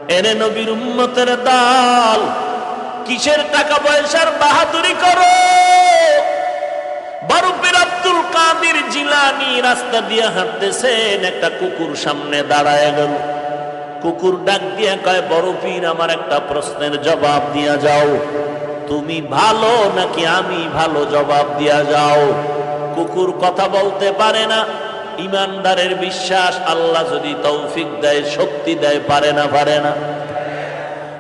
এরে নবীর উম্মতের দল, কিসের টাকা পয়সার বাহাদুরি করো? বরফের আব্দুল কাদের জিলানী রাস্তা দিয়ে হাঁটতেছেন, একটা কুকুর সামনে দাঁড়ায় গেল। কুকুর ডাক দিয়ে কয়, বরফির আমার একটা প্রশ্নের জবাব দিয়া যাও, তুমি ভালো নাকি আমি ভালো, জবাব দিয়া যাও। কুকুর কথা বলতে পারে না, ইমানদারের বিশ্বাস আল্লাহ যদি তৌফিক দেয়, শক্তি দেয়, পারে না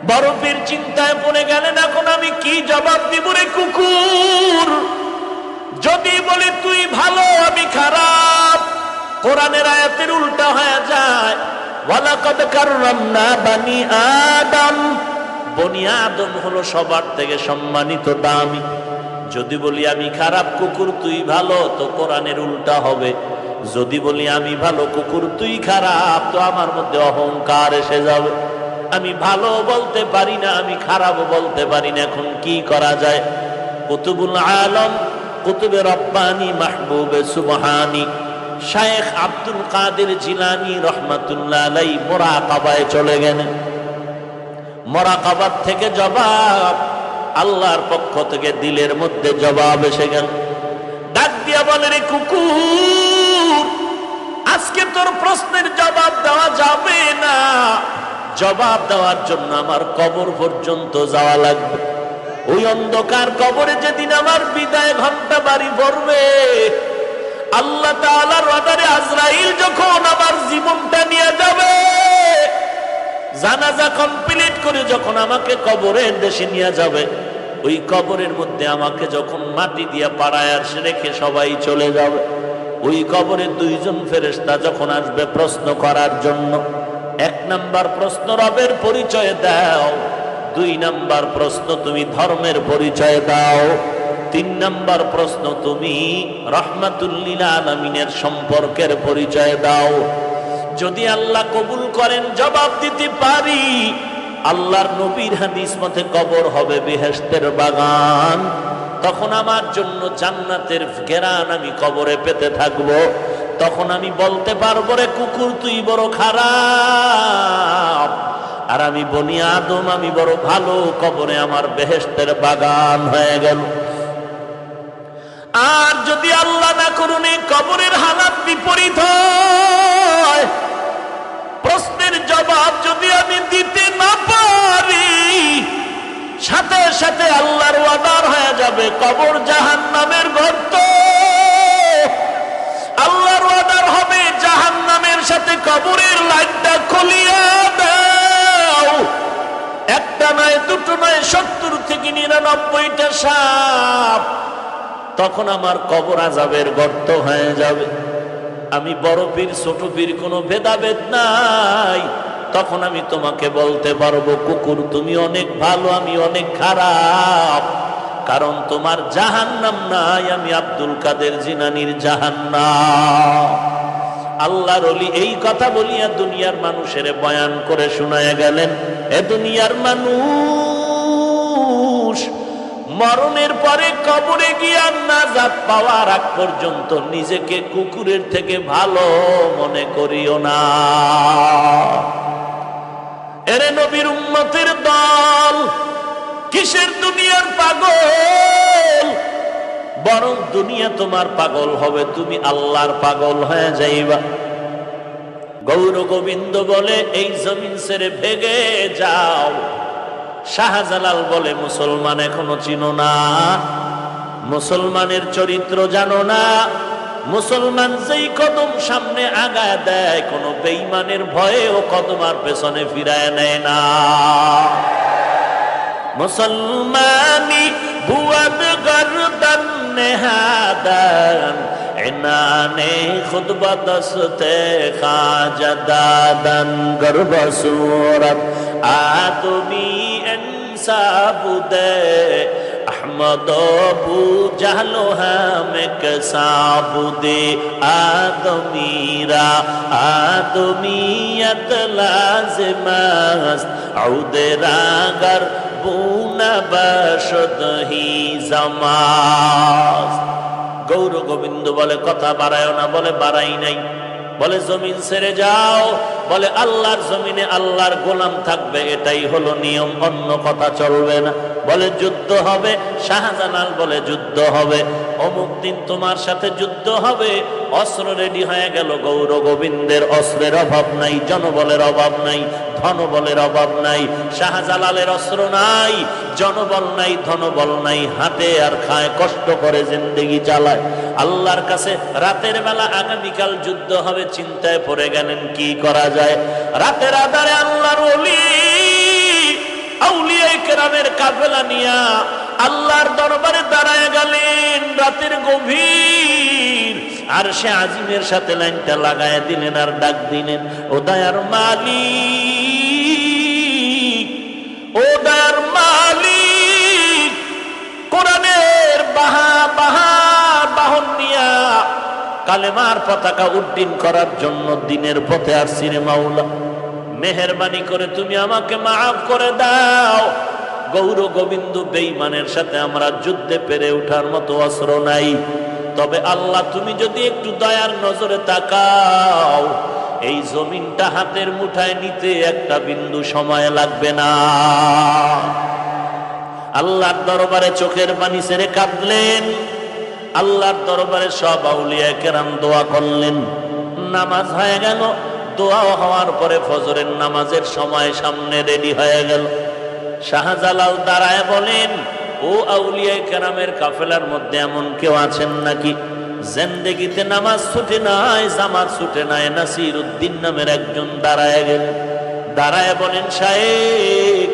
বরফের চিন্তায় পড়ে গেলেন, এখন আমি কি জবাব দিব রে কুকুর? যদি বলি তুই ভালো আমি খারাপ, কোরআনের আয়াতের উল্টা হয়ে যায়। ওয়ালাকাদ কাররামনা বানি আদম, বনি আদম হলো সবার থেকে সম্মানিত, দামি। যদি বলি আমি খারাপ কুকুর তুই ভালো, তো কোরআনের উল্টা হবে। যদি বলি আমি ভালো কুকুর তুই খারাপ, তো আমার মধ্যে অহংকার এসে যাবে। আমি ভালো বলতে পারি না, আমি খারাপও বলতে পারি না। এখন কি করা যায়? কুতুবুল আলম, কুতুবে রব্বানি, মাহবুবে সুবহানি শায়েখ আব্দুল কাদের জিলানী রহমাতুল্লাহ আলাইহি মুরাকাবায় চলে গেলেন। মুরাকাবার থেকে জবাব, আল্লাহর পক্ষ থেকে দিলের মধ্যে জবাব এসে গেল। ডাক দিয়া বলে, রে কুকুর, আজকে তোর প্রশ্নের জবাব দেওয়া যাবে না। জবাব দেওয়ার জন্য আমার কবর পর্যন্ত যাওয়া লাগবে। ওই অন্ধকার কবরে যেদিন আমার বিদায় ঘন্টা বাড়ি পড়বে, আল্লাহ তাআলার অর্ডারে আজরাইল যখন আমার জীবনটা নিয়ে যাবে, জানাজা কমপ্লিট করে যখন আমাকে কবরের দেশে নিয়ে যাবে, ওই কবরের মধ্যে আমাকে যখন মাটি দিয়ে পাড়ায় রেখে সবাই চলে যাবে, ওই কবরে দুইজন ফেরেশতা যখন আসবে প্রশ্ন করার জন্য। এক নাম্বার প্রশ্ন, রবের পরিচয় দাও। দুই নাম্বার প্রশ্ন, তুমি ধর্মের পরিচয় দাও। তিন নাম্বার প্রশ্ন, তুমি রাহমাতুল লিল আলামিনের সম্পর্কের পরিচয় দাও। যদি আল্লাহ কবুল করেন জবাব দিতে পারি, আল্লাহর নবীর হাদিস মতে কবর হবে বেহেশতের বাগান। তখন আমার জন্য জান্নাতের ঘেরান আমি কবরে পেতে থাকবো। তখন আমি বলতে পারবো, রে কুকুর তুই বড় খারাপ, আর আমি বনি আদম আমি বড় ভালো, কবরে আমার বেহেশতের বাগান হয়ে গেল। আর যদি আল্লাহ না করুন এই কবরের হালাত বিপরীত হয়, প্রশ্নের জবাব যদি আমি দিতে না পারি, সাথে সাথে আল্লাহর ওয়াদার হয়ে যাবে কবর জাহান্নামের গর্ত। আল্লাহর ওয়াদার হবে জাহান্নামের সাথে কবরের লাইনটা খুলিয়া দাও। একটা নয়, দুটো নয়, 70 থেকে 99টা সাপ। তখন আমার কবর আযাবের গর্ত হয়ে যাবে। আমি বড় পীর ছোট পীর কোনো ভেদাভেদ নাই। তখন আমি তোমাকে বলতে পারবো, কুকুর তুমি অনেক ভালো, আমি অনেক খারাপ, কারণ তোমার জাহান্নাম নাই, আমি আব্দুল কাদের জিলানীর জাহান্নাম। আল্লাহর ওলি এই কথা বলিয়া দুনিয়ার মানুষের বয়ান করে শোনায়া গেলেন, এ দুনিয়ার মানুষ, মরণের পরে কবরে গিয়া নাজাত পাওয়ার আগ পর্যন্ত নিজেকে কুকুরের থেকে ভালো মনে করিও না। এরে নবীর উম্মতের দল, কিসের দুনিয়ার পাগল? বরং দুনিয়া তোমার পাগল হবে, তুমি আল্লাহর পাগল হয়ে যাইবা। গৌর গোবিন্দ বলে, এই জমিন ছেড়ে ভেগে যাও। শাহজালাল বলে, মুসলমান এখনো চিনো না, মুসলমানের চরিত্র জানো না। মুসলমান যেই কদম সামনে আগায় দেয়, কোন বেঈমানের ভয়ে ও কদম আর পেছনে ফিরায় নেয় না। মুসলমানি বুয়াদ গর্দন নেহাদান, ইনানে খুদ বদস্তে খাজাদাদান, গর্ব সুরত আদমি ইনসাবুদে, احمد ابو جہل ہم کسابدے، آدمیرا آدمیت لازم است، عود راگر بون بشد ہی زماست। গৌর গোবিন্দ বলে, কথা বাড়ায় না, বলে বাড়াই নাই। বলে জমিন ছেড়ে যাও, বলে আল্লাহর জমিনে আল্লাহর গোলাম থাকবে, এটাই হলো নিয়ম, অন্য কথা চলবে না। বলে যুদ্ধ হবে, শাহজালাল বলে যুদ্ধ হবে, অমুক দিন তোমার সাথে যুদ্ধ হবে। অস্ত্র রেডি হয়ে গেল, গৌর গোবিন্দের অস্ত্রের অভাব নাই, জনবলের অভাব নাই, ধনবলের অভাব নাই। শাহজালালের অস্ত্র নাই, জনবল নাই, ধনবল নাই, হাঁটে আর খায়, কষ্ট করে জিন্দেগি চালায়। আল্লাহর কাছে রাতের বেলা আগামীকাল যুদ্ধ হবে, চিন্তায় পড়ে গেলেন কি করা যায়। রাতের আধারে আল্লাহর ওলি আউলিয়া কেরামের কাফেলা নিয়া আল্লাহর দরবারে দাঁড়ায় গেলেন রাতের গভীর। আর সে আজিমের সাথে লাইনটা লাগায় দিলেন আর ডাক দিলেন, ও দয়ার মালিক, ও দয়ার মালিক, কোরআনের বাহন নিয়া কালেমার পতাকা উড্ডীন করার জন্য দিনের পথে আসছি রে মাওলা, মেহেরবানি করে তুমি আমাকে মাফ করে দাও। গৌর গোবিন্দ বেঈমানের সাথে আমরা যুদ্ধে পেরে ওঠার মতো অস্ত্র নাই, তবে আল্লাহ তুমি যদি একটু দয়ার নজরে তাকাও, এই জমিনটা হাতের মুঠায় নিতে একটা বিন্দু সময় লাগবে না। আল্লাহর দরবারে চোখের পানি ছেড়ে কাঁদলেন, আল্লাহর দরবারে সব আউলিয়া কেরাম দোয়া করলেন। নামাজ হয়ে গেল, দোয়া হওয়ার পরে ফজরের নামাজের সময় সামনে রেডি হয়ে গেল। শাহজালাল দাঁড়ায় বলেন, ও আউলিয়া কেরামের কাফেলার মধ্যে এমন কেউ আছেন নাকি জিন্দেগিতে নামাজ ছুটে নাই, জামাত ছুটে নাই? নাসির উদ্দিন নামের একজন দাঁড়ায় গেলেন, দাঁড়ায় বলেন, সাহেব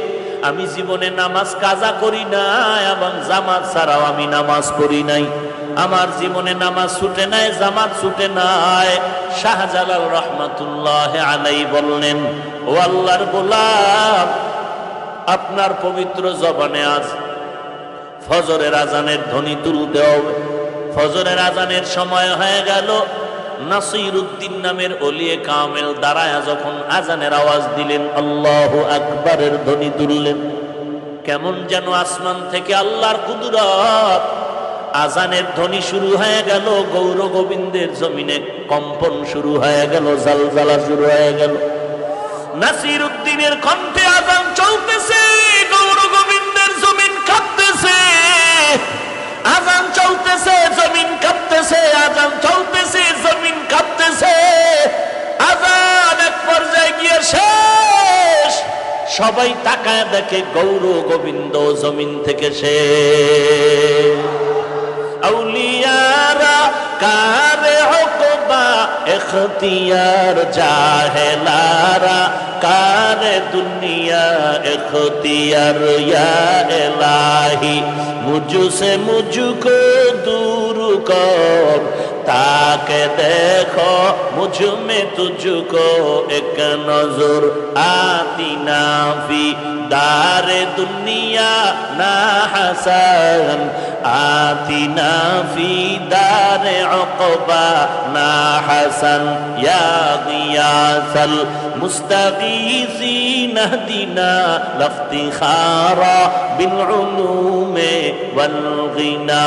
আমি জীবনে নামাজ কাজা করি নাই এবং জামাত ছাড়াও আমি নামাজ পড়ি নাই, আমার জীবনে নামাজ ছুটে নাই, জামাত ছুটে নাই। শাহজালাল রহমাতুল্লাহ আলাইহি বললেন, ও আল্লাহর গোলাম, আপনার পবিত্র জবানে আজ ফজরের আজানের ধ্বনি তুলতে হবে। ফজরের আজানের সময় হয়ে গেল। নাসির উদ্দিন নামের ওলিয়ে কামেল দাঁড়ায়া যখন আজানের আওয়াজ দিলেন, আল্লাহু আকবারের ধ্বনি তুললেন, কেমন যেন আসমান থেকে আল্লাহর কুদরত, আজানের ধ্বনি শুরু হয়ে গেল, গৌর গোবিন্দের জমিনে কম্পন শুরু হয়ে গেল, জালজালা শুরু হয়ে গেল। নাসির উদ্দিনের কণ্ঠে আজান চলতেছে, গৌর গোবিন্দের জমিন কাঁপতেছে, আজান চলতেছে, জমিন কাঁপতেছে, আজান চলতেছে, জমিন কাঁপতেছে। আজান এক পর্যায়ে গিয়ে শেষ, সবাই তাকায় দেখে গৌর গোবিন্দ জমিন থেকে শেষ। আউলিয়ারা কারে উকবা ইখতিয়ার, জাহেলারা কারে দুনিয়া ইখতিয়ার। ইয়া ইলাহি মুঝসে মুঝকো दूर कर, ताके देखो मुझ में तुझको एक नजर। आती ना फी दारे दुनिया ना हसन, आती ना फी दारे उक़बा ना हसन। या गियासल मुस्तगीसीन हदीना लफ्तिखारा बिल उलूमे वल गिना।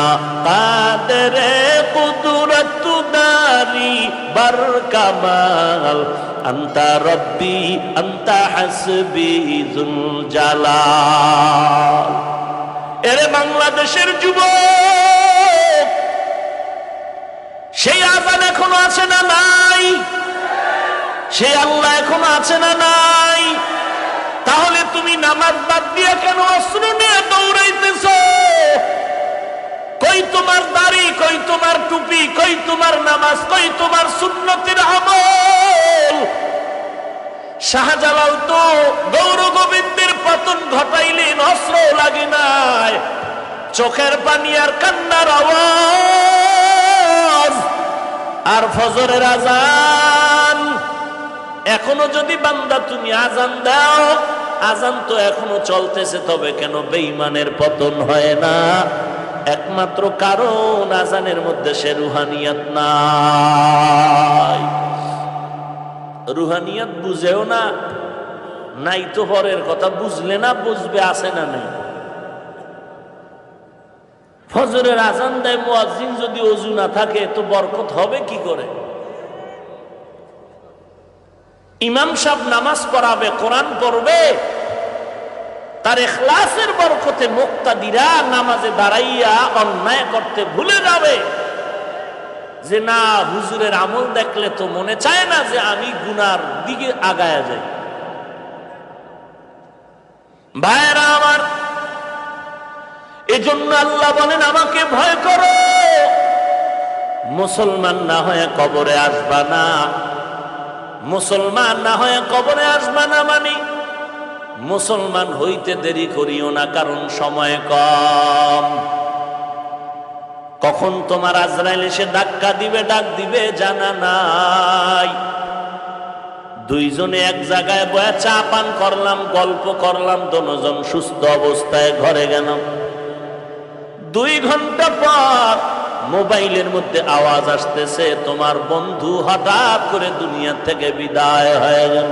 कादरे कुदरत दारी बर कमाल, अंता रब्बी अंता हसबी जुल জালাল। এরে বাংলাদেশের যুবক, সেই আযান এখনো আছে না নাই? সেই আল্লাহ এখনো আছে না নাই? তাহলে তুমি নামাজ বাদ দিয়ে কেন অস্ত্র নিয়ে দৌড়াইতেছো? কই তোমার দাড়ি, কই তোমার টুপি, কই তোমার নামাজ, কই তোমার সুন্নতের আমল? শাহজালাল তো গৌর গোবিন্দের পতন ঘটাইলেন, অস্ত্র লাগে নাই, চোখের পানি আর কান্নার আওয়াজ আর ফজরের আজান। এখনো যদি বান্দা তুমি আজান দাও, আজান তো এখনো চলতেছে, তবে কেন বেঈমানের পতন হয় না? একমাত্র কারণ আজানের মধ্যে সে রুহানিয়াত নাই। রুহানিয়াত বুঝেও না, নাই তো পরের কথা, বুঝলে না বুঝবে আছে না নাই। ফজরের আজান দেয় মুয়াজ্জিন, যদি ওযু না থাকে তো বরকত হবে কি করে? ইমাম সাহেব নামাজ পড়াবে, কোরআন পড়বে, তার ইখলাসের বরকতে মুক্তাদিরা নামাজে দাঁড়াইয়া অন্যায় করতে ভুলে যাবে যে না, হুজুরের আমল দেখলে তো মনে চায় না যে আমি গুনার দিকে আগায়া যাই। ভাইরা আমার, এজন্য আল্লাহ বলেন আমাকে ভয় করো, মুসলমান না হয়ে কবরে আসবা না। মুসলমান না হয়ে কবরে আসবা না মানে মুসলমান হইতে দেরি করিও না, কারণ সময় কম। কখন তোমার আজরাইল এসে ধাক্কা দিবে, ডাক দিবে জানা নাই। দুইজনে এক জায়গায় বয়া চা পান করলাম, গল্প করলাম, দুজন সুস্থ অবস্থায় ঘরে গেলাম। 2 ঘন্টা পর মোবাইলের মধ্যে আওয়াজ আসতেছে তোমার বন্ধু হঠাৎ করে দুনিয়া থেকে বিদায় হয়ে গেল।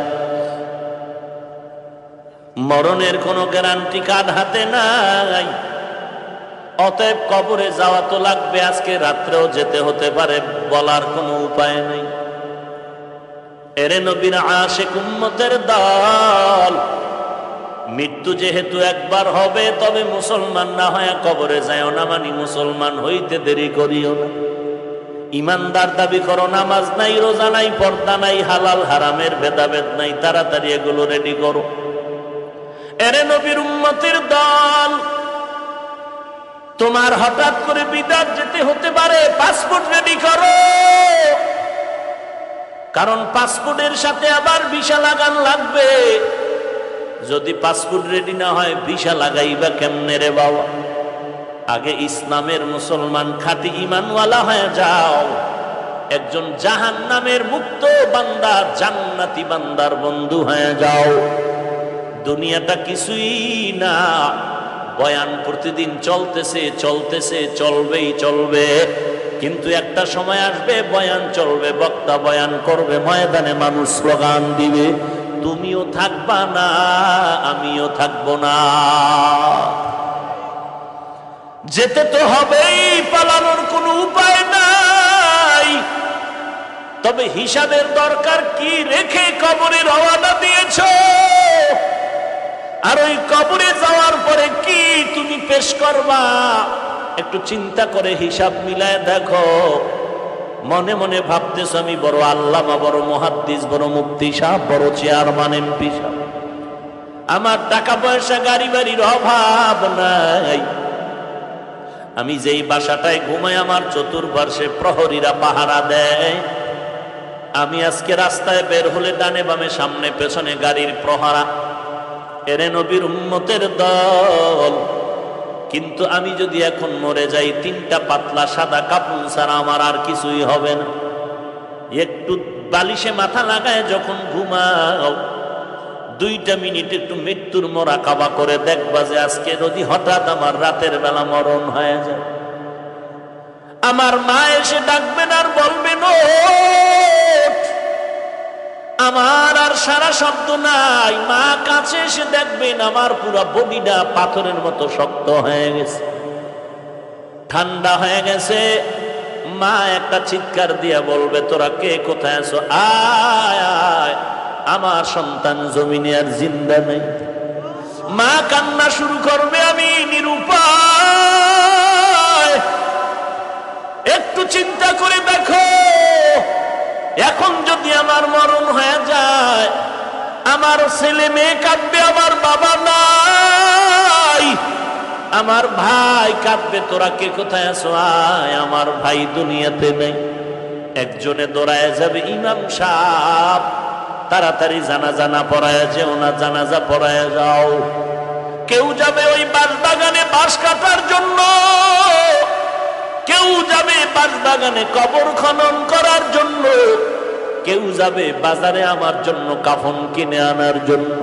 মরণের কোনো গ্যারান্টি কার্ড হাতে নাই, অতএব কবরে যাওয়া তো লাগবে, আজকে রাত্রেও যেতে হতে পারে, বলার কোনো উপায় নেই। এরে নবীর আশিক উম্মতের দল, মৃত্যু যেহেতু একবার হবে, তবে মুসলমান না হয়ে কবরে যাও না মানে মুসলমান হইতে দেরি করিও না। ইমানদার দাবি করো, নামাজ নাই, রোজা নাই, পর্দা নাই, হালাল হারামের ভেদাভেদ নাই, তাড়াতাড়ি এগুলো রেডি করো। এরে নবীর উম্মতের দল, তোমার হঠাৎ করে বিদেশ যেতে হতে পারে, পাসপোর্ট রেডি করো, কারণ পাসপোর্টের সাথে আবার ভিসা লাগান লাগবে। যদি পাসপোর্ট রেডি না হয় ভিসা লাগাইবা কেমনে রে বাবা? আগে ইসলামের মুসলমান খাঁটি ঈমানওয়ালা হয়ে যাও, একজন জাহান্নামের মুক্ত বান্দা, জান্নাতি বান্দার বন্ধু হয়ে যাও। দুনিয়াটা কিছুই না, বয়ান প্রতিদিন চলতেছে চলতেছে, চলবেই চলবে, কিন্তু একটা সময় আসবে বয়ান চলবে, বক্তা বয়ান করবে, ময়দানে মানুষ স্লোগান দিবে, তুমিও থাকবা না, আমিও থাকবো না। যেতে তো হবেই, পালানোর কোনো উপায় নাই। তবে হিসাবের দরকার কি রেখে কবরে রওনা দিয়েছ, আর ওই কবরে যাওয়ার পরে কি তুমি পেশ করবা, একটু চিন্তা করে হিসাব মিলায় দেখো। মনে মনে ভাবতেছ আমি বড় আল্লামা, বড় মুহাদ্দিস, বড় মুফতি সাহেব, বড় চেয়ারম্যান, এমপি সাহেব, আমার টাকা পয়সা গাড়ি বাড়ির অভাব নাই, আমি যেই বাসাটায় ঘুমাই আমার চতুর্পার্শ্বে প্রহরীরা পাহারা দেয়, আমি আজকে রাস্তায় বের হলে ডানে বামে সামনে পেছনে গাড়ির প্রহারা। এরে নবীর উম্মতের দল, কিন্তু আমি যদি এখন মরে যাই, 3টা পাতলা সাদা কাপড় ছাড়া আমার আর কিছুই হবে না। একটু বালিশে মাথা লাগায় যখন ঘুমাও, 2টা মিনিট একটু মৃত্যুর মোরাকাবা করে দেখবা যে আজকে যদি হঠাৎ আমার রাতের বেলা মরণ হয়ে যায়, আমার মা এসে ডাকবেন আর বলবেন ওঠ, আমার আর সারা শব্দ নাই। মা কাছে এসে দেখবেন আমার পুরো বডিটা পাথরের মতো শক্ত হয়ে গেছে, ঠান্ডা হয়ে গেছে। মা একটা চিৎকার দিয়ে বলবে তোরা কে, কোথায় আছো, আয় আয়, আমার সন্তান জমিনে আর জিন্দা নেই। মা কান্না শুরু করবে, আমি নিরুপায়। একটু চিন্তা করে দেখো, এখন যদি আমার মরণ হয়ে যায়, আমার ছেলে মেয়ে কাঁদবে, আমার বাবা নাই, আমার ভাই কাঁদবে, তোরা কে কোথায় আছো, আয়, আমার ভাই দুনিয়াতে নেই। একজনে দৌড়ায় যাবে, ইমাম সাহেব তাড়াতাড়ি জানাজা না পড়ায় যেও না, জানাজা পড়ায় যাও। কেউ যাবে ওই বাঁশ বাগানে বাঁশ কাটার জন্য, কেউ যাবে বাঁশ বাগানে কবর খনন করার জন্য, কেউ যাবে বাজারে আমার জন্য কাফন কিনে আনার জন্য,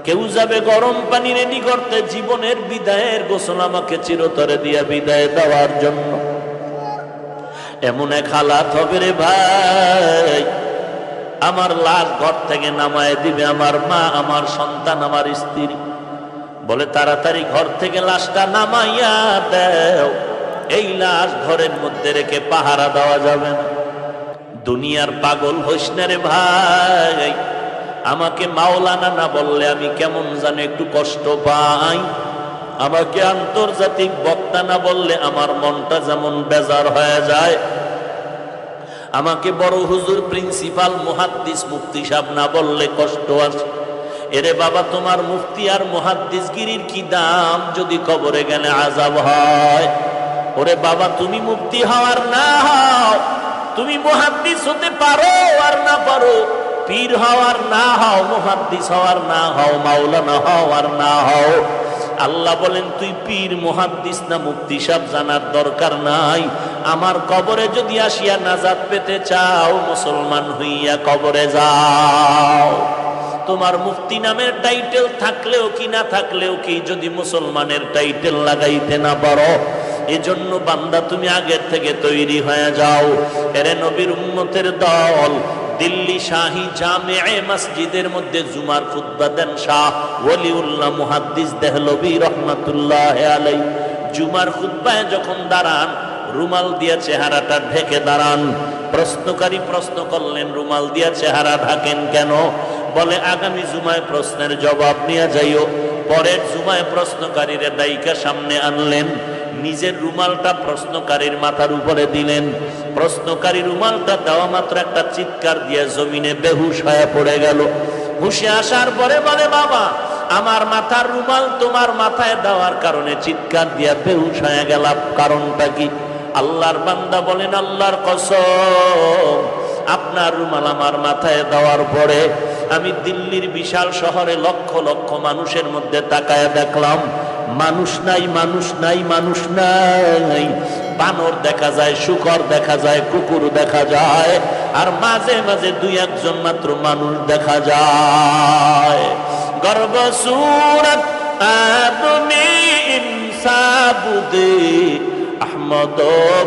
কেউ যাবে গরম পানি রেডি করতে, জীবনের বিদায়ের গোসল আমাকে চিরতরে দিয়া বিদায় দেওয়ার জন্য। এমন এক হালাত হবে রে ভাই, আমার লাশ ঘর থেকে নামায় দিবে আমার মা, আমার সন্তান, আমার স্ত্রী, বলে তাড়াতাড়ি ঘর থেকে লাশটা নামাইয়া দেও, এই লাশ ঘরের মধ্যে রেখে পাহারা দেওয়া যাবে না। দুনিয়ার পাগল হইস না রে ভাই, আমাকে মাওলানা না বললে আমি কেমন জানি একটু কষ্ট পাই, আমাকে আন্তর্জাতিক বক্তা না বললে আমার মনটা যেমন বেজার হয়ে যায়, আমাকে বড় হুজুর, প্রিন্সিপাল, মুহাদ্দিস, মুফতি সাহেব না বললে কষ্ট আসে। এরে বাবা, তোমার মুফতি আর মুহাদ্দিসগিরির কি দাম যদি কবরে গেলে আযাব হয়? ওরে বাবা, তুমি মুফতি হও আর না হও, তুমি মুহাদ্দিস হতে পারো আর না পারো, পীর হও আর না হও, মুহাদ্দিস হও আর না হও, মাওলানা হও আর না হও, আল্লাহ বলেন তুই পীর, মুহাদ্দিস না মুফতি সাহেব জানার দরকার নাই। আমার কবরে যদি আসিয়া নাজাত পেতে চাও, মুসলমান হইয়া কবরে যাও। তোমার মুফতি নামের টাইটেল থাকলেও কি না থাকলেও কি, যদি মুসলমানের টাইটেল লাগাইতে না পারো, এজন্য বান্দা তুমি আগের থেকে তৈরি হয়ে যাও। এরে নবীর উম্মতের দল, দিল্লি শাহী জামে মসজিদের মধ্যে জুমার খুতবা দেন শাহ ওলিউল্লাহ মুহাদ্দিস দেহলভী রহমাতুল্লাহ আলাইহি। জুমার খুতবায় যখন দাঁড়ান, রুমাল দিয়া চেহারাটা ঢেকে দাঁড়ান। প্রশ্নকারী প্রশ্ন করলেন, রুমাল দিয়া চেহারা ঢাকেন কেন? বলে আগামী জুমায় প্রশ্নের জবাব নিয়ে যাইও। পরের জুমায় প্রশ্নকারীরা দায়িকা সামনে আনলেন, নিজের রুমালটা প্রশ্নকারীর মাথার উপরে দিলেন। প্রশ্নকারী রুমালটা দেওয়া মাত্র একটা চিৎকার দিয়ে জমিনে বেহুশ হয়ে পড়ে গেল। হুশে আসার পরে বলে, বাবা, আমার মাথার রুমাল তোমার মাথায় দেওয়ার কারণে চিৎকার দিয়া বেহুশ হয়ে গেলাম, কারণটা কি? আল্লাহর বান্দা বলেন, আল্লাহর কসম, আপনার রুমাল আমার মাথায় দেওয়ার পরে আমি দিল্লির বিশাল শহরে লক্ষ লক্ষ মানুষের মধ্যে তাকায় দেখলাম, মানুষ নাই, মানুষ নাই, মানুষ নাই। বানর দেখা যায়, শুকর দেখা যায়, কুকুর দেখা যায়, আর মাঝে মাঝে দুই একজন মাত্র মানুষ দেখা যায়। গর্ব সুরত আদমি ইনসাবুদে আহমদ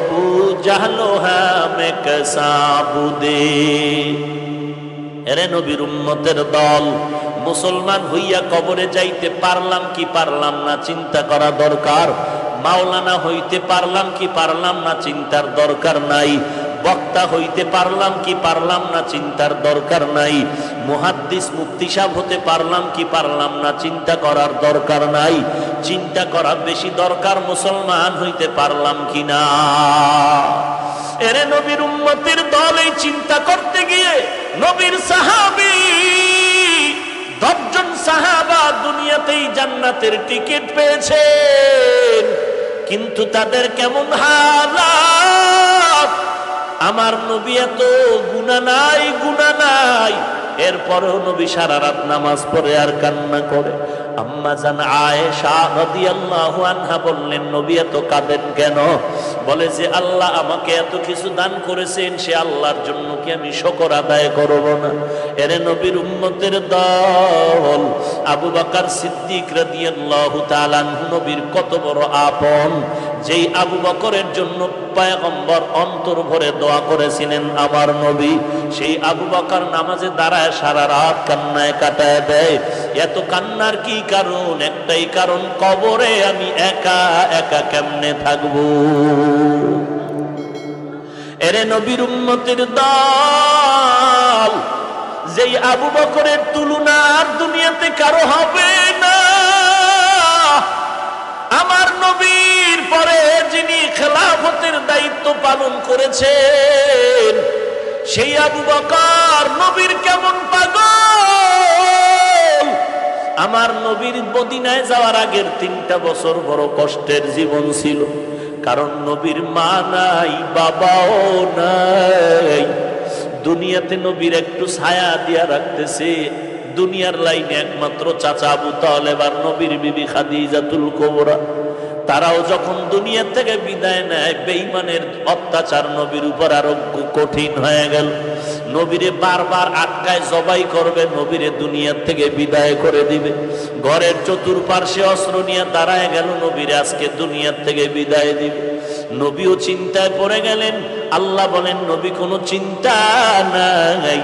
বু জাহলো হামে কসাবুদে। এরে নবীর উম্মতের দল, মুসলমান হইয়া কবরে যাইতে পারলাম কি পারলাম না চিন্তা করা দরকার। মাওলানা হইতে পারলাম কি পারলাম না চিন্তার দরকার নাই। বক্তা হইতে পারলাম কি পারলাম না চিন্তার দরকার নাই। মুহাদ্দিস, মুফতি সাহেব হতে পারলাম কি পারলাম না চিন্তা করার দরকার নাই। চিন্তা করা বেশি দরকার, মুসলমান হইতে পারলাম কি না। এরে নবীর উম্মতের দল, এই চিন্তা করতে গিয়ে নবীর সাহাবী 10 জন সাহাবা দুনিয়াতেই জান্নাতের টিকিট পেয়েছেন, কিন্তু তাদের কেমন হালাত। আমার নবী এত গুনাহ নাই, গুনাহ নাই, এরপরেও নবী সারা রাত নামাজ পড়ে আর কান্না করে। আম্মা জান আয়েশা রাদিয়াল্লাহু আনহা বললেন, নবী এত কাঁদেন কেন? বলে যে আল্লাহ আমাকে এত কিছু দান করেছেন, সে আল্লাহর জন্য কি আমি শুকর আদায় করব না? এরে নবীর উম্মতের দল, আবু বকর সিদ্দিক রাদিয়াল্লাহু তাআলা আনহু নবীর কত বড় আপন, যেই আবু বকরের জন্য পয়গম্বর অন্তর ভরে দোয়া করেছিলেন আমার নবী, সেই আবু বকর নামাজে দাঁড়ায় সারা রাত কান্নায় কাটায় দেয়। এত কান্নার কি কারণ? একটাই কারণ, কবরে আমি একা একা কেমনে থাকবো। এরে নবীর উম্মতের দল, যেই আবু বকরের তুলনা আর দুনিয়াতে কারো হবে না। আমার নবীর পরে যিনি খেলাফতের দায়িত্ব পালন করেছেন, সেই আবু বকর নবীর কেমন পাগল। আমার নবীর মদিনায় যাওয়ার আগের 3টা বছর বড় কষ্টের জীবন ছিল, কারণ নবীর মা নাই, বাবাও নাই। দুনিয়াতে নবীর একটু ছায়া দিয়া রাখতেছে, দুনিয়ার লাইনে একমাত্র চাচা আবু তালেব আর নবীর বিবি খাদিজাতুল কুবরা। তারাও যখন দুনিয়া থেকে বিদায় নেয়, বেঈমানের অত্যাচার নবীর উপর আরো কঠিন হয়ে গেল। নবীরে বারবার আটকায় জবাই করবে, নবীরে দুনিয়া থেকে বিদায় করে দিবে। ঘরের চতুর্পার্শ্বে অস্ত্র নিয়ে দাঁড়ায় গেল, নবীরে আজকে দুনিয়া থেকে বিদায় দিবে। নবীও চিন্তায় পড়ে গেলেন। আল্লাহ বলেন, নবী কোনো চিন্তা নাই,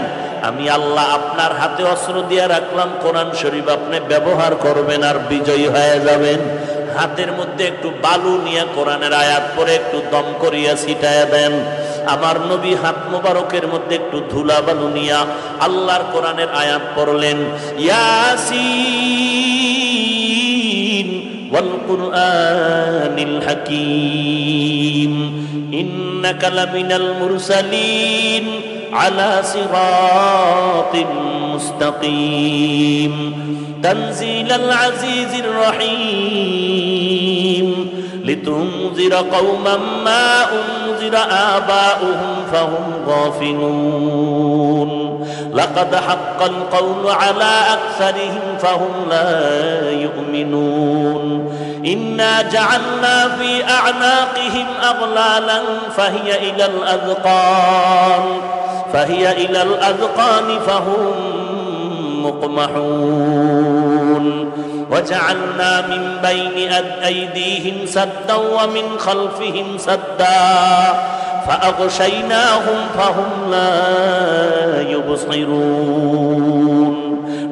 আমি আল্লাহ আপনার হাতে অস্ত্র দিয়ে রাখলাম, কোরআন শরীফ আপনি ব্যবহার করবেন আর বিজয়ী হয়ে যাবেন। হাতের মধ্যে একটু বালু নিয়ে কোরআনের আয়াত পরে একটু দম করিয়া ছিটায়া দেন। আমার নবী হাত মোবারকের মধ্যে একটু ধুলা বালু নিয়া আল্লাহর কোরআনের আয়াত পড়লেন, ইয়াসিন ওয়াল কুরআনিল হাকীম ইন্নাকা লামিনাল মুরসালিন আলা সিরাতিন মুস্তাকিম তানজিলাল আজিজির রহিম লিতুনজিরা কওমান মা উনজিরা আবাউহুম ফাহুম গাফিলুন লাকাদ হাক্কাল কওলু আলা আকসারিহিম ফাহুম লা ইউমিনুন ইন্না জাআলনা ফি আ'নাকিহিম আগলালান ফাহিয়া ইলাল আযকান ফাহুম মুকমাহুন وجعلنا من بين أيديهم سدا ومن خلفهم سدا فأغشيناهم فهم لا يبصرون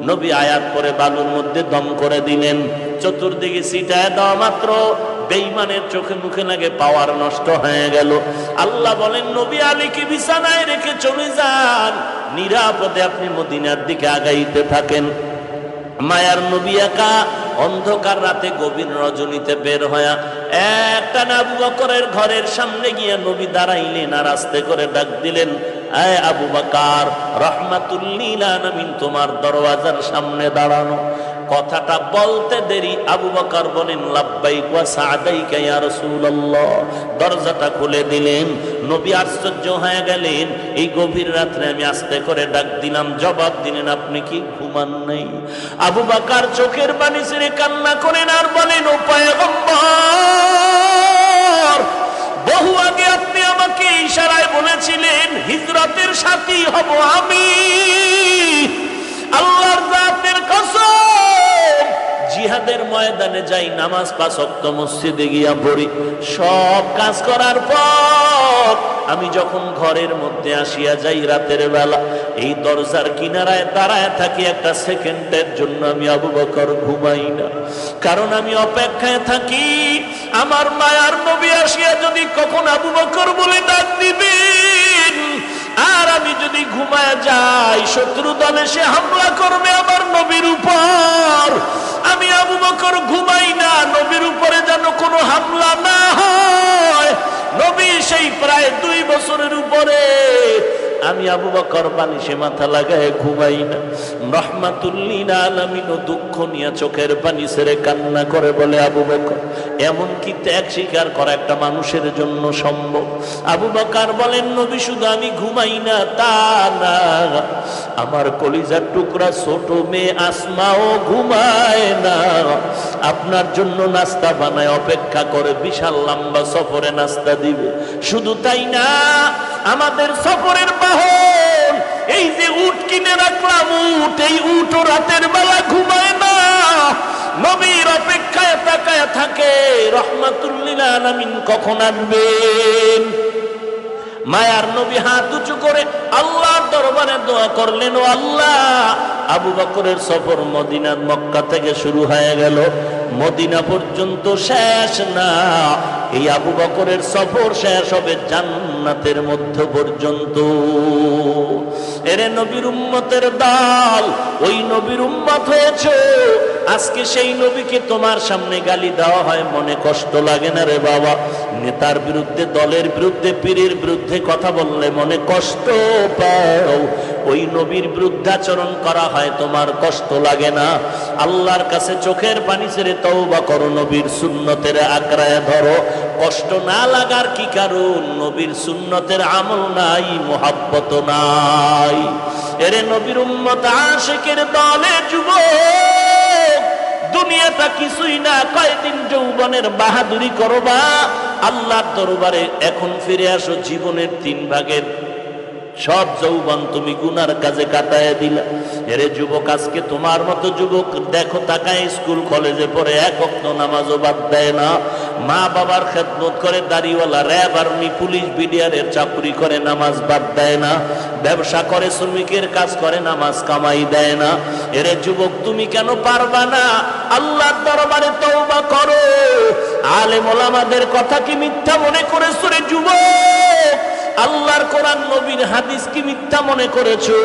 নবী আয়াত পরে বালুর মধ্যে দম করে দিলেন। চতুর্দিকে ছিটায় দেওয়া মাত্র বেঈমানের চোখে মুখে লাগে পাওয়ার নষ্ট হয়ে গেল। আল্লাহ বলেন, নবী আলীকে বিছানায় রেখে চলে যান, নিরাপদে আপনি মদিনার দিকে আগাইতে থাকেন। মায়ার নবী একা অন্ধকার রাতে গভীর রজনীতে বের হয়া একটা আবু বকরের ঘরের সামনে গিয়ে নবী দাঁড়াইলেন আর আস্তে করে ডাক দিলেন, আয় আবু বকর, রাহমাতুল লিল আলামিন তোমার দরওয়াজার সামনে দাঁড়ানো। কথাটা বলতে দেরি আবু বকর বলেন, লাব্বাইক ওয়া সা'দাইকা ইয়া রাসূলুল্লাহ। দরজাটা খুলে দিলেন। নবী আশ্চর্য হয়ে গেলেন, এই গভীর রাত্রে আমি আস্তে করে ডাক দিলাম, জবাব দিলেন আপনি কি ঘুমান নাই? আবু বকর চোখের পানি ছেড়ে কান্না করেন আর বলেন, ও পয়গম্বর, বহু আগে আপনি আমাকে ইশারায় বলেছিলেন হিজরতের সাথী হব আমি। আল্লাহর জাতের কসম, জিহাদের ময়দানে যাই, নামাজ 5 ওয়াক্ত মসজিদে গিয়া পড়ি, সব কাজ করার পর আমি যখন ঘরের মধ্যে আসিয়া যাই রাতের বেলা, এই দরজার কিনারায় দাঁড়ায় থাকি, একটা সেকেন্ডের জন্য আমি আবু বকর ঘুমাই না। কারণ আমি অপেক্ষায় থাকি আমার মায়ার নবী আসিয়া যদি কখন আবু বকর বলে ডাক দিবেন, আর আমি যদি ঘুমায় যাই শত্রু দল এসে হামলা করবে আমার নবীর উপর। আমি আবু বকর ঘুমাই না, নবীর উপরে যেন কোনো হামলা না হয়। নবী সেই প্রায় 2 বছরের উপরে আমি আবু বকর বালিশে মাথা লাগায় ঘুমাই না। রাহমাতুল লিল আলামিন দুঃখ নিয়ে চোখের পানি ছেড়ে কান্না করে বলে, আবু বকর, এমন কি ত্যাগ স্বীকার করা একটা মানুষের জন্য সম্ভব? আবু বকর বলেন, নবী শুধু আমি ঘুমাই না তা না, আমার কলিজার টুকরা ছোট মেয়ে আসমাও ঘুমায় না, আপনার জন্য নাস্তা বানায় অপেক্ষা করে, বিশাল লম্বা সফরে নাস্তা দিবে। শুধু তাই না, আমাদের সফরের বাহন এই যে উট কিনে রাখলাম, উট, এই উটও রাতের বেলা ঘুমায় না, নবীর অপেক্ষায় তাকায় থাকে রাহমাতুল লিল আলামিন কখন আসবেন। মায়ার নবী হাত উঁচু করে আল্লাহর দরবারে দোয়া করলেন, ও আল্লাহ, আবু বকরের সফর মদিনা মক্কা থেকে শুরু হয়ে গেল, মদিনা পর্যন্ত শেষ না, এই আবু বকরের সফর শেষ হবে জান্নাতের মধ্য পর্যন্ত। এরে নবীর উম্মতের দল, ওই নবীর উম্মত হয়েছে, আজকে সেই নবীকে তোমার সামনে গালি দেওয়া হয়, মনে কষ্ট লাগে না রে বাবা? নেতার বিরুদ্ধে, দলের বিরুদ্ধে, পীরের বিরুদ্ধে কথা বললে মনে কষ্ট পাও, ওই নবীর বিরুদ্ধাচরণ করা হয়, তোমার কষ্ট লাগে না? আল্লাহর কাছে চোখের পানি ছেড়ে তওবা করো, নবীর সুন্নতের আঁকড়ায় ধরো। কষ্ট না লাগার কি কারণ? নবীর সুন্নতের আমল নাই, মুহাব্বত নাই। এরে নবীর উম্মত আশিকের দলে যুবক, দুনিয়াটা কিছুই না, কয়দিন যৌবনের বাহাদুরি করবা, আল্লাহর দরবারে এখন ফিরে আসো। জীবনের 3 ভাগের সব যৌবন তুমি গুনার কাজে কাটায় দিলা। এরে যুবক, আজকে তোমার মতো যুবক দেখো, তাকায় স্কুল কলেজে পড়ে 1 ওয়াক্ত নামাজও বাদ দেয় না, মা বাবার খেদমত করে, দাড়িওয়ালা, র্যাব, আর্মি, পুলিশ, বিডিআরের চাকরি করে, নামাজ বাদ দেয় না, ব্যবসা করে, শ্রমিকের কাজ করে, নামাজ কামাই দেয় না। এরে যুবক, তুমি কেন পারবা না? আল্লাহর দরবারে তওবা করো। আলেম ওলামাদের কথা কি মিথ্যা মনে করেছো রে যুবক? আল্লাহর কোরআন, নবীর হাদিস কি মিথ্যা মনে করেছো?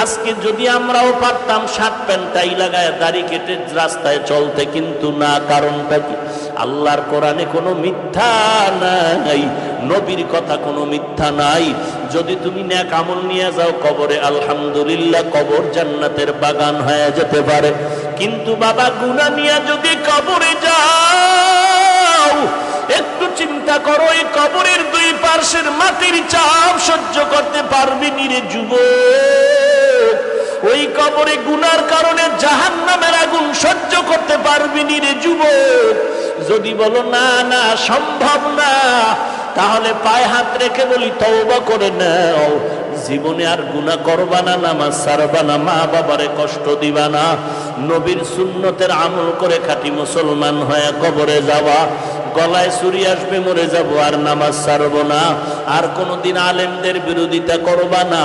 আজকে যদি আমরাও পারতাম শার্ট প্যান্টাই লাগায় দাড়ি কেটে রাস্তায় চলতে, কিন্তু না। কারণটা কি? আল্লাহর কোরআনে কোনো মিথ্যা নাই, নবীর কথা কোনো মিথ্যা নাই। যদি তুমি নেক আমল নিয়ে যাও কবরে, আলহামদুলিল্লাহ, কবর জান্নাতের বাগান হয়ে যেতে পারে। কিন্তু বাবা, গুনাহ নিয়ে যদি কবরে যাও, একটু চিন্তা করো, এই কবরের দুই পার্শ্বের মাটির চাপ সহ্য করতে পারবি নি রে যুবক? ওই কবরে গুনার কারণে জাহান্নামের আগুন সহ্য করতে পারবি নি রে যুবক? যদি বলো না না, সম্ভব না, তাহলে পায়ে হাত রেখে বলি, তওবা করে নাও। জীবনে আর গুনাহ করবা না, নামাজ ছাড়বা না, মা বাবারে কষ্ট দিবা না, নবীর সুন্নতের আমল করে খাঁটি মুসলমান হয়ে কবরে যাওয়া। গলায় ছুরি আসবে, মরে যাব, আর নামাজ ছাড়বো না। আর কোনদিন আলেমদের বিরোধিতা করবা না,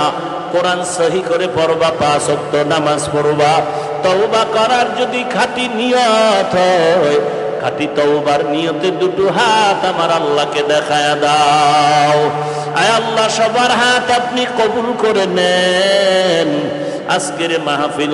কোরআন সহি করে পড়বা, 5 ওয়াক্ত নামাজ পড়বা। তওবা করার যদি খাঁটি নিয়ত হয়, খাঁটি তওবার নিয়তে দুটো হাত আমার আল্লাহকে দেখায়া দাও। আয় আল্লাহ, সবার হাত আপনি কবুল করে নেন। আজকের মাহফিল